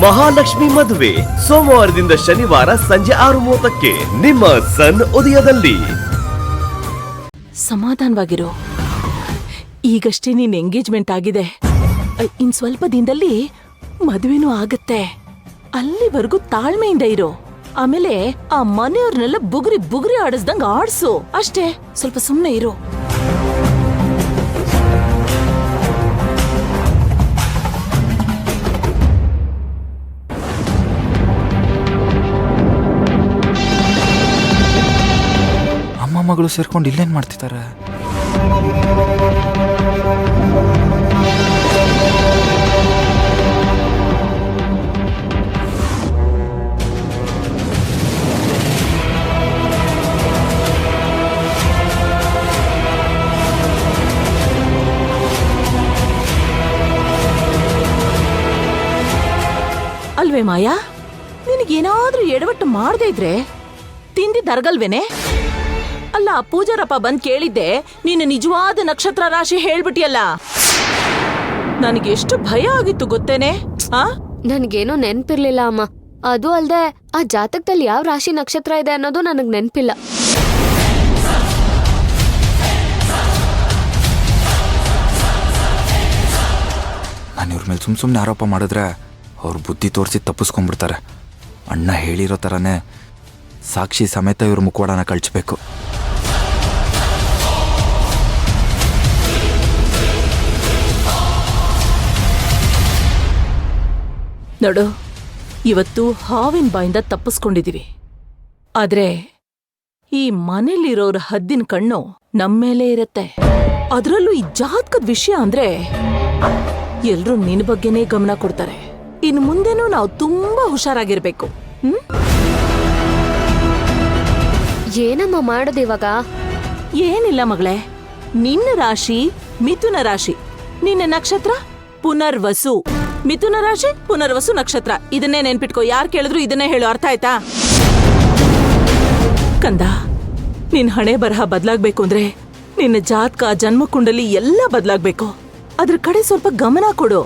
ಮಹಾಲಕ್ಷ್ಮಿ ಮದುವೆ ಸೋಮವಾರದಿಂದ ಶನಿವಾರ ಸಂಜೆ 6:30ಕ್ಕೆ ನಿಮ್ಮ ಸನ್ ಉದಯದಲ್ಲಿ. ಸಮಾಧಾನವಾಗಿರೋ, ಈಗಷ್ಟೇ ನೀನ್ ಎಂಗೇಜ್ಮೆಂಟ್ ಆಗಿದೆ. ಇನ್ ಸ್ವಲ್ಪ ದಿನದಲ್ಲಿ ಮದುವೆನೂ ಆಗತ್ತೆ. ಅಲ್ಲಿವರೆಗೂ ತಾಳ್ಮೆಯಿಂದ ಇರೋ. ಆಮೇಲೆ ಆ ಮನೆಯವ್ರನ್ನೆಲ್ಲ ಬುಗುರಿ ಬುಗುರಿ ಆಡಿಸ್ದಂಗ ಆಡ್ಸು ಅಷ್ಟೇ. ಸ್ವಲ್ಪ ಸುಮ್ನೆ ಇರೋ. ಅಮ್ಮ ಮಗಳು ಸೇರ್ಕೊಂಡು ಇಲ್ಲೇನ್ ಮಾಡ್ತಿದ್ದಾರೆ? ಅಲ್ವೇ ಮಾಯಾ, ನಿನಗೇನಾದ್ರೂ ಎಡವಟ್ಟು ಮಾಡದೇ ಇದ್ರೆ ತಿಂದಿದ್ದರ್ಗಲ್ವೇನೆ? ಅಲ್ಲ, ಪೂಜಾರಪ್ಪ ಬಂದ್ ಕೇಳಿದ್ದೆ, ನೀನು ನಿಜವಾದ ನಕ್ಷತ್ರ ರಾಶಿ ಹೇಳ್ಬಿಟ್ಟಿಯಲ್ಲ. ನನಗೆ ಎಷ್ಟು ಭಯ ಆಗಿತ್ತು ಗೊತ್ತೇನೆ. ನನ್ಗೇನೋ ನೆನ್ಪಿರ್ಲಿಲ್ಲ ಅಮ್ಮ. ಅದು ಅಲ್ದೆ ಆ ಜಾತಕದಲ್ಲಿ ಯಾವ ರಾಶಿ ನಕ್ಷತ್ರ ಇದೆ ಅನ್ನೋದು ನನಗ್ ನೆನ್ಪಿಲ್ಲ. ನಾನು ಇವ್ರ ಮೇಲೆ ಸುಮ್ಮನೆ ಆರೋಪ ಮಾಡಿದ್ರೆ ಅವ್ರ ಬುದ್ಧಿ ತೋರಿಸಿ ತಪ್ಪಿಸ್ಕೊಂಡ್ಬಿಡ್ತಾರೆ. ಅಣ್ಣ ಹೇಳಿರೋ ಥರನೇ ಸಾಕ್ಷಿ ಸಮೇತ ಇವ್ರ ಮುಖವಾಡನ ಕಳ್ಚಬೇಕು. ನೋಡು, ಇವತ್ತು ಹಾವಿನ ಬಾಯಿಂದ ತಪ್ಪಿಸ್ಕೊಂಡಿದೀವಿ. ಆದ್ರೆ ಈ ಮನೇಲಿರೋರ ಹದ್ದಿನ ಕಣ್ಣು ನಮ್ಮೇಲೆ ಇರತ್ತೆ. ಅದ್ರಲ್ಲೂ ಈ ಜಾತಕದ ವಿಷಯ ಅಂದ್ರೆ ಎಲ್ರೂ ನಿನ್ ಬಗ್ಗೆನೇ ಗಮನ ಕೊಡ್ತಾರೆ. ಇನ್ ಮುಂದೆನೂ ನಾವು ತುಂಬಾ ಹುಷಾರಾಗಿರ್ಬೇಕು. ಏನಮ್ಮ ಮಾಡೋದು ಇವಾಗ? ಏನಿಲ್ಲ ಮಗಳೇ, ನಿನ್ನ ರಾಶಿ ಮಿಥುನ ರಾಶಿ, ನಿನ್ನ ನಕ್ಷತ್ರ ಪುನರ್ವಸು. ಮಿಥುನ ರಾಶಿ ಪುನರ್ವಸು ನಕ್ಷತ್ರ. ಇದನ್ನೇ ನೆನ್ಪಿಟ್ಕೋ. ಯಾರು ಕೇಳಿದ್ರು ಇದನ್ನೇ ಹೇಳು. ಅರ್ಥ ಆಯ್ತಾ? ಕಂದ, ನಿನ್ ಹಣೆ ಬರಹ ಬದಲಾಗ್ಬೇಕು ಅಂದ್ರೆ ನಿನ್ನ ಜಾತಕ, ಜನ್ಮಕುಂಡಲಿ ಎಲ್ಲ ಬದಲಾಗ್ಬೇಕು. ಅದ್ರ ಕಡೆ ಸ್ವಲ್ಪ ಗಮನ ಕೊಡು.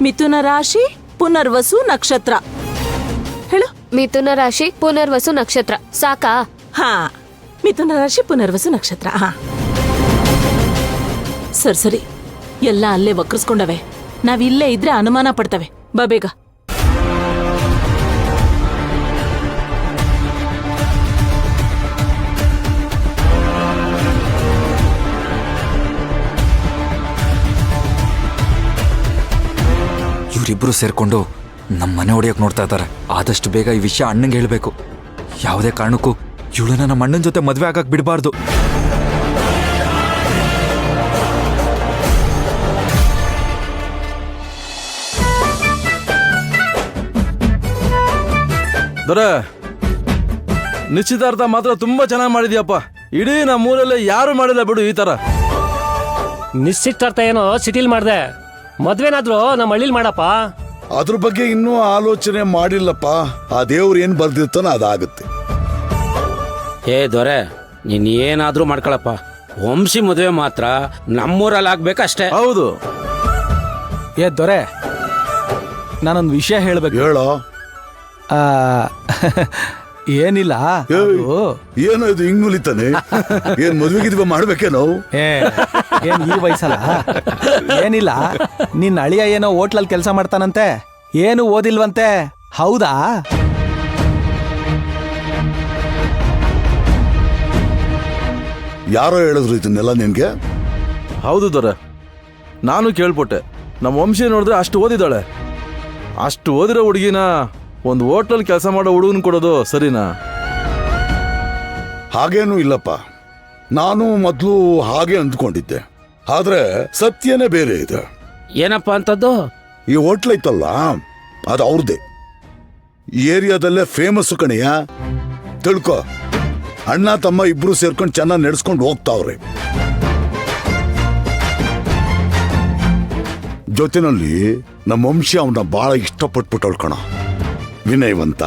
ಮಿಥುನ ರಾಶಿ ಪುನರ್ವಸು ನಕ್ಷತ್ರ ಹೇಳು. ಮಿಥುನ ರಾಶಿ ಪುನರ್ವಸು ನಕ್ಷತ್ರ ಸಾಕಾ? ಹಾ, ಮಿಥುನ ರಾಶಿ ಪುನರ್ವಸು ನಕ್ಷತ್ರ. ಹಾ, ಸರಿ, ಎಲ್ಲ ಅಲ್ಲೇ ವಕ್ರಿಸ್ಕೊಂಡವೆ. ನಾವಿಲ್ಲೇ ಇದ್ರೆ ಅನುಮಾನ ಪಡ್ತವೆ. ಬಾ ಬೇಗ. ಇವರಿಬ್ರು ಸೇರ್ಕೊಂಡು ನಮ್ಮ ಮನೆ ಹೊಡೆಯೋಕೆ ನೋಡ್ತಾ ಇದ್ದಾರೆ. ಆದಷ್ಟು ಬೇಗ ಈ ವಿಷಯ ಅಣ್ಣಂಗೆ ಹೇಳಬೇಕು. ಯಾವುದೇ ಕಾರಣಕ್ಕೂ ಇವಳನ್ನ ನಮ್ಮ ಅಣ್ಣನ ಜೊತೆ ಮದುವೆ ಆಗಕ್ಕೆ ಬಿಡಬಾರ್ದು. ದೊರೆ, ನಿಶ್ಚಿತಾರ್ಥ ಮಾತ್ರ ತುಂಬಾ ಚೆನ್ನಾಗಿ ಮಾಡಿದ್ಯಪ್ಪ. ಇಡೀ ನಮ್ಮೂರಲ್ಲೇ ಯಾರು ಮಾಡಿಲ್ಲ ಬಿಡು ಈ ತರ. ನಿಶ್ಚಿತಾರ್ಥ ಏನೋ ಸಿಟಿಲ್ ಮಾಡ್ದೆ, ಮದ್ವೆನಾದ್ರೂ ನಮ್ಮ ಹಳ್ಳಿಲ್ ಮಾಡಪ್ಪ. ಅದ್ರ ಬಗ್ಗೆ ಇನ್ನೂ ಆಲೋಚನೆ ಮಾಡಿಲ್ಲಪ್ಪ. ಆ ದೇವ್ರು ಏನ್ ಬರ್ದಿರ್ತಾನ ಅದಾಗುತ್ತೆ. ಏ ದೊರೆ, ನೀನ್ ಏನಾದ್ರೂ ಮಾಡ್ಕೊಳಪ್ಪ. ವಂಶಿ ಮದುವೆ ಮಾತ್ರ ನಮ್ಮೂರಲ್ಲಿ ಆಗ್ಬೇಕಷ್ಟೇ. ಹೌದು. ಏ ದೊರೆ, ನಾನೊಂದು ವಿಷಯ ಹೇಳ್ಬೇಕು. ಹೇಳೋ. ಏನಿಲ್ಲ. ಏನೋ ಇದು ಹಿಂಗುಲಿತಾನೆ. ಏನ್ ಮದ್ವೆಗಿದ್ವ ಮಾಡ್ಬೇಕೇನೋ? ಏನ್ ಈ ವಯಸ್ಸಲ್ಲ? ಏನಿಲ್ಲ, ನಿನ್ನ ಅಳಿಯ ಏನೋ ಹೋಟ್ಲಲ್ಲಿ ಕೆಲಸ ಮಾಡ್ತಾನಂತೆ, ಏನು ಓದಿಲ್ವಂತೆ, ಹೌದಾ? ಯಾರೋ ಹೇಳಿದ್ರು ಇದನ್ನೆಲ್ಲ ನಿನ್ಗೆ? ಹೌದು ದೊರೆ, ನಾನು ಕೇಳ್ಪಟ್ಟೆ. ನಮ್ಮ ವಂಶಿ ನೋಡಿದ್ರೆ ಅಷ್ಟು ಓದಿದಾಳೆ. ಅಷ್ಟು ಓದಿರೋ ಹುಡುಗಿನ ಒಂದು ಹೋಟ್ಲಲ್ಲಿ ಕೆಲಸ ಮಾಡೋ ಹುಡುಗನ್ ಕೊಡೋದು ಸರಿನಾ? ಹಾಗೇನೂ ಇಲ್ಲಪ್ಪ. ನಾನು ಮೊದಲು ಹಾಗೆ ಅಂದ್ಕೊಂಡಿದ್ದೆ. ಆದ್ರೆ ಸತ್ಯನೇ ಬೇರೆ ಇದೆ. ಏನಪ್ಪಾ ಅಂತದ್ದು? ಈ ಹೋಟ್ಲ್ ಐತಲ್ಲ, ಅದು ಅವ್ರದೇ. ಈ ಏರಿಯಾದಲ್ಲೇ ಫೇಮಸ್ ಕಣಯ್ಯ. ತಿಳ್ಕೊ. ಅಣ್ಣ ತಮ್ಮ ಇಬ್ರು ಸೇರ್ಕೊಂಡು ಚೆನ್ನಾಗಿ ನಡೆಸ್ಕೊಂಡು ಹೋಗ್ತಾವ್ರೆ. ಜೊತೆನಲ್ಲಿ ನಮ್ಮ ವಂಶಿ ಅವನ್ನ ಬಹಳ ಇಷ್ಟಪಟ್ಬಿಟ್ಟವಳು ಕಣ. ವಿನಯವಂತ,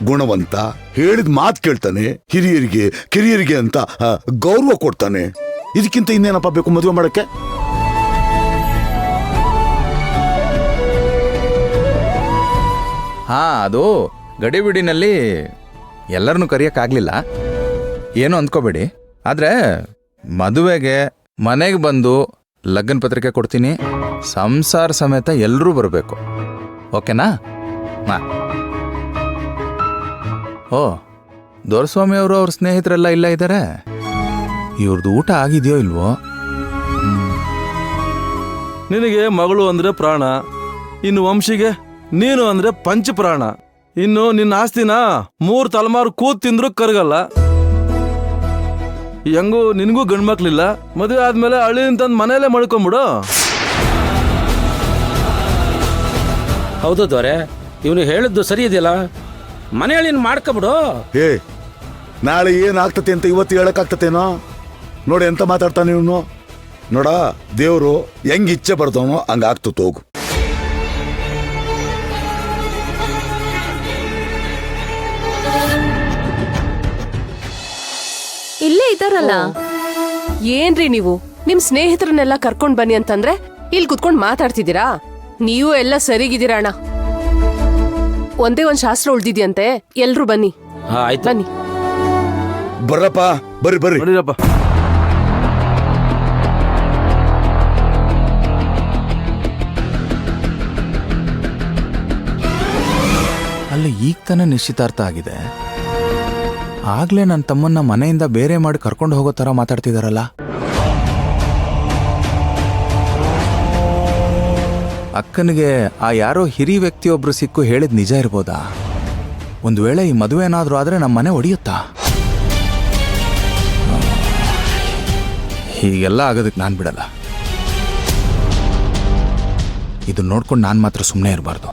ಗುಣವಂತ, ಹೇಳಿದ ಮಾತು ಕೇಳ್ತಾನೆ, ಹಿರಿಯರಿಗೆ ಕಿರಿಯರಿಗೆ ಅಂತ ಗೌರವ ಕೊಡ್ತಾನೆ. ಇದಕ್ಕಿಂತ ಇನ್ನೇನಪ್ಪ ಬೇಕು ಮದುವೆ ಮಾಡಕ್ಕೆ? ಅದು ಗಡಿಬಿಡಿನಲ್ಲಿ ಎಲ್ಲರನ್ನೂ ಕರೆಯೋಕ್ಕಾಗಲಿಲ್ಲ, ಏನು ಅಂದ್ಕೋಬೇಡಿ. ಆದರೆ ಮದುವೆಗೆ ಮನೆಗೆ ಬಂದು ಲಗ್ನ ಪತ್ರಿಕೆ ಕೊಡ್ತೀನಿ, ಸಂಸಾರ ಸಮೇತ ಎಲ್ಲರೂ ಬರಬೇಕು, ಓಕೆನಾ? ಓ, ದೊರೆಸ್ವಾಮಿ ಅವರು ಅವ್ರ ಸ್ನೇಹಿತರೆಲ್ಲ ಇಲ್ಲ ಇದ್ದಾರೆ. ಇವ್ರದ್ದು ಊಟ ಆಗಿದೆಯೋ ಇಲ್ವೋ? ನಿನಗೆ ಮಗಳು ಅಂದ್ರೆ ಪ್ರಾಣ, ಇನ್ನು ವಂಶಿಗೆ ನೀನು ಅಂದ್ರೆ ಪಂಚಪ್ರಾಣ. ಇನ್ನು ನಿನ್ನ ಆಸ್ತಿನ 3 ತಲೆಮಾರು ಕೂತ್ ತಿಂದ್ರು ಕರಗಲ್ಲ. ಹೆಂಗೂ ನಿನಗೂ ಗಂಡ್ಮಕ್ಳಿಲ್ಲ, ಮದುವೆ ಆದ್ಮೇಲೆ ಹಳ್ಳಿನಿಂತಂದು ಮನೆಯಲ್ಲೇ ಮಾಡ್ಕೊಂಬಿಡು. ಹೌದು ದೊರೆ, ಇವನು ಹೇಳಿದ್ದು ಸರಿ ಇದೆಯಲ್ಲ, ಮನೆಯಲ್ಲಿನ ಮಾಡ್ಕೊಬಿಡು. ಏ, ನಾಳೆ ಏನಾಗ್ತತೆ ಅಂತ ಇವತ್ತು ಹೇಳಕ್ಕಾಗ್ತತೇನೋ? ನೋಡಿ ಎಂತ ಮಾತಾಡ್ತಾನೆ ಇವನು. ನೋಡ, ದೇವ್ರು ಹೆಂಗ್ ಇಚ್ಛೆ ಬರ್ತಾವನೋ ಹಂಗಾಗ್ತತ್ ಹೋಗು. ಇಲ್ಲೇ ಇದ್ದಾರಲ್ಲ. ಏನ್ರಿ ನೀವು ನಿಮ್ ಸ್ನೇಹಿತರನ್ನೆಲ್ಲ ಕರ್ಕೊಂಡ್ ಬನ್ನಿ ಅಂತಂದ್ರೆ ಇಲ್ಲಿ ಕುತ್ಕೊಂಡ್ ಮಾತಾಡ್ತಿದ್ದೀರಾ? ನೀವು ಎಲ್ಲ ಸರಿಗಿದ್ದೀರಾ ಅಣ್ಣ. ಒಂದೇ ಒಂದ್ ಶಾಸ್ತ್ರ ಉಳ್ದಿದ್ಯಂತೆ, ಎಲ್ರು ಬನ್ನಿ. ಆಯ್ತು, ಬನ್ನಿ. ಬರ್ರಪ್ಪ, ಬರ್ರಿ ಬರ್ರಿ. ನಡೀರಪ್ಪ. ಅಲ್ಲಿ ಈಗ ತಾನೇ ನಿಶ್ಚಿತಾರ್ಥ ಆಗಿದೆ, ಆಗ್ಲೇ ನನ್ನ ತಮ್ಮನ್ನ ಮನೆಯಿಂದ ಬೇರೆ ಮಾಡಿ ಕರ್ಕೊಂಡು ಹೋಗೋ ಥರ ಮಾತಾಡ್ತಿದಾರಲ್ಲ. ಅಕ್ಕನಿಗೆ ಆ ಯಾರೋ ಹಿರಿಯ ವ್ಯಕ್ತಿಯೊಬ್ರು ಸಿಕ್ಕು ಹೇಳಿದ್ ನಿಜ ಇರ್ಬೋದಾ? ಒಂದು ವೇಳೆ ಈ ಮದುವೆ ಏನಾದರೂ ಆದರೆ ನಮ್ಮ ಮನೆ ಒಡೆಯುತ್ತಾ? ಹೀಗೆಲ್ಲ ಆಗೋದಕ್ಕೆ ನಾನು ಬಿಡಲ್ಲ. ಇದು ನೋಡ್ಕೊಂಡು ನಾನು ಮಾತ್ರ ಸುಮ್ಮನೆ ಇರಬಾರ್ದು.